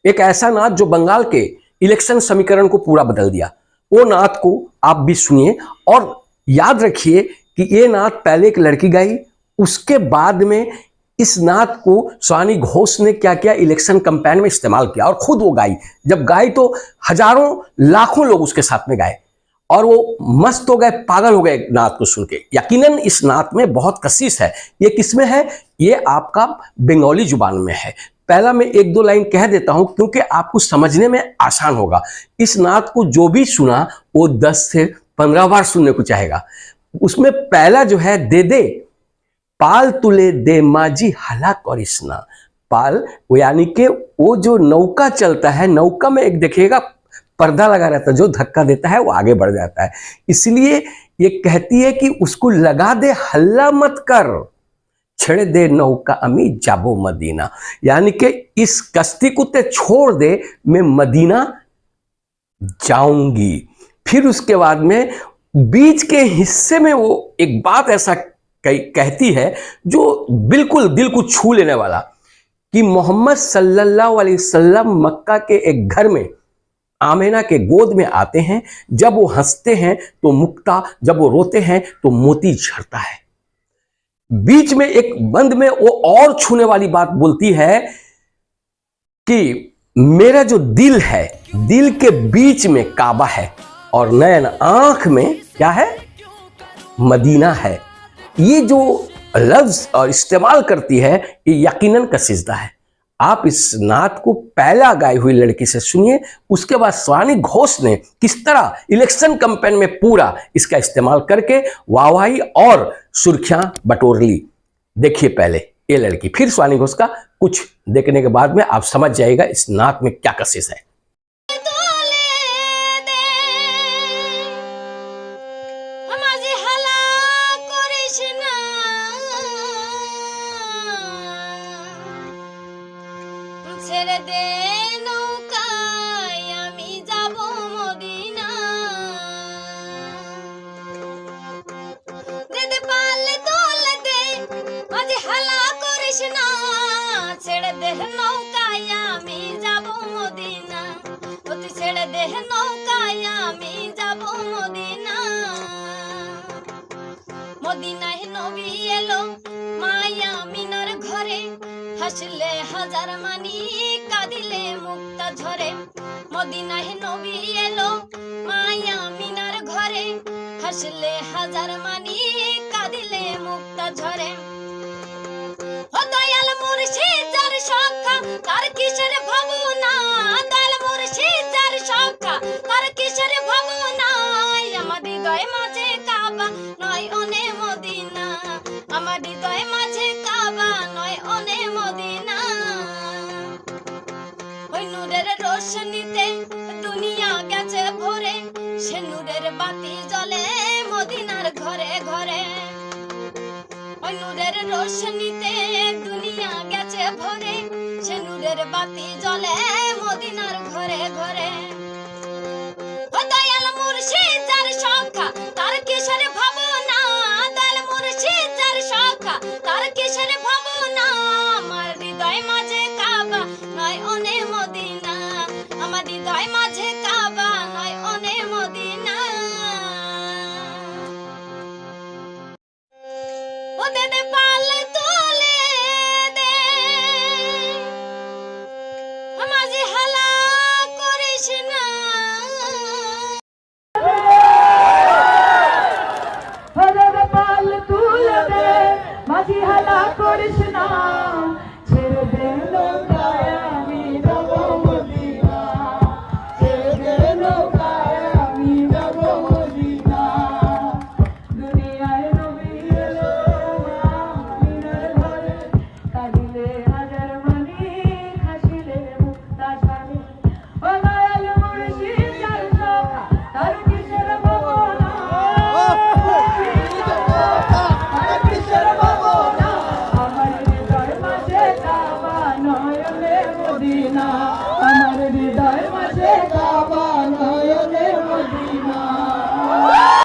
एक ऐसा नात जो बंगाल के इलेक्शन समीकरण को पूरा बदल दिया। वो नात को आप भी सुनिए और याद रखिए कि ये नात पहले एक लड़की गाई, उसके बाद में इस नात को शिवानी घोष ने क्या किया, इलेक्शन कैंपेन में इस्तेमाल किया और खुद वो गाई। जब गाई तो हजारों लाखों लोग उसके साथ में गाए और वो मस्त हो गए, पागल हो गए नात को सुन के। यकीनन इस नात में बहुत कशिश है। ये किसमें है? ये आपका बंगाली जुबान में है। पहला मैं एक दो लाइन कह देता हूं क्योंकि आपको समझने में आसान होगा। इस नात को जो भी सुना वो 10 से 15 बार सुनने को चाहेगा। उसमें पहला जो है, दे दे पाल तुले दे माझी हला करिश्ना। पाल वो यानी कि वो जो नौका चलता है, नौका में एक देखिएगा पर्दा लगा रहता है, जो धक्का देता है वो आगे बढ़ जाता है। इसलिए ये कहती है कि उसको लगा दे, हल्ला मत कर, छेड़ दे नौका अमी जाबो मदीना। यानी कि इस कश्ती को ते छोड़ दे, मैं मदीना जाऊंगी। फिर उसके बाद में बीच के हिस्से में वो एक बात ऐसा कहती है जो बिल्कुल दिल को छू लेने वाला, कि मोहम्मद सल्लल्लाहु अलैहि वसल्लम मक्का के एक घर में आमेना के गोद में आते हैं। जब वो हंसते हैं तो मुक्ता, जब वो रोते हैं तो मोती झरता है। बीच में एक बंद में वो और छूने वाली बात बोलती है कि मेरा जो दिल है, दिल के बीच में काबा है और नयन आंख में क्या है, मदीना है। ये जो लफ्ज और इस्तेमाल करती है ये यकीनन कशिदा है। आप इस नात को पहला गाई हुई लड़की से सुनिए, उसके बाद शिवानी घोष ने किस तरह इलेक्शन कैंपेन में पूरा इसका इस्तेमाल करके वाहवाही और सुर्खियां बटोर ली। देखिए पहले ये लड़की, फिर शिवानी घोष का। कुछ देखने के बाद में आप समझ जाएगा इस नात में क्या कशिश है। ছেড়ে দে নৌকায় আমি যাব মদিনা, দে পালে তোলে দে মাঝে হালা করিস না, ছেড়ে দে নৌকায় আমি যাব মদিনা, তুই ছেড়ে দে নৌকায় আমি যাব মদিনা। মদিনায় নবী এলো মায়া মিনার ঘরে, হাসলে হাজার মানি কাঁদিলে মুক্তা ঝরে। মদিনায় নবী এলো মায়া মিনার ঘরে, হাসলে হাজার মানি কাঁদিলে মুক্তা ঝরে। ও দয়াল মুর্শিদ যার সখা তার কিসের ভাবনা, দয়াল মুর্শিদ যার সখা তার কিসের ভাবনা। আমার হৃদয় মাঝে কাবা নয় অনে মদিনা, আমার হৃদয় মাঝে কাবা নয় অনে মদিনা। ওই নূরের রোশনীতে দুনিয়া গেছে ভরে, সে নূরের বাতি জ্বলে মদিনার ঘরে ঘরে। ওই নূরের রোশনীতে দুনিয়া গেছে ভরে, সে নূরের বাতি জ্বলে মদিনার ঘরে ঘরে। ও দয়াল মুর্শিদ যার সখা তার কিসের ভাবনা, দয়াল মুর্শিদ যার সখা তার কিসের ভাবনা। আমার হৃদয় মাঝে কাবা নয় অনে মদিনা, আমার হৃদয় মাঝে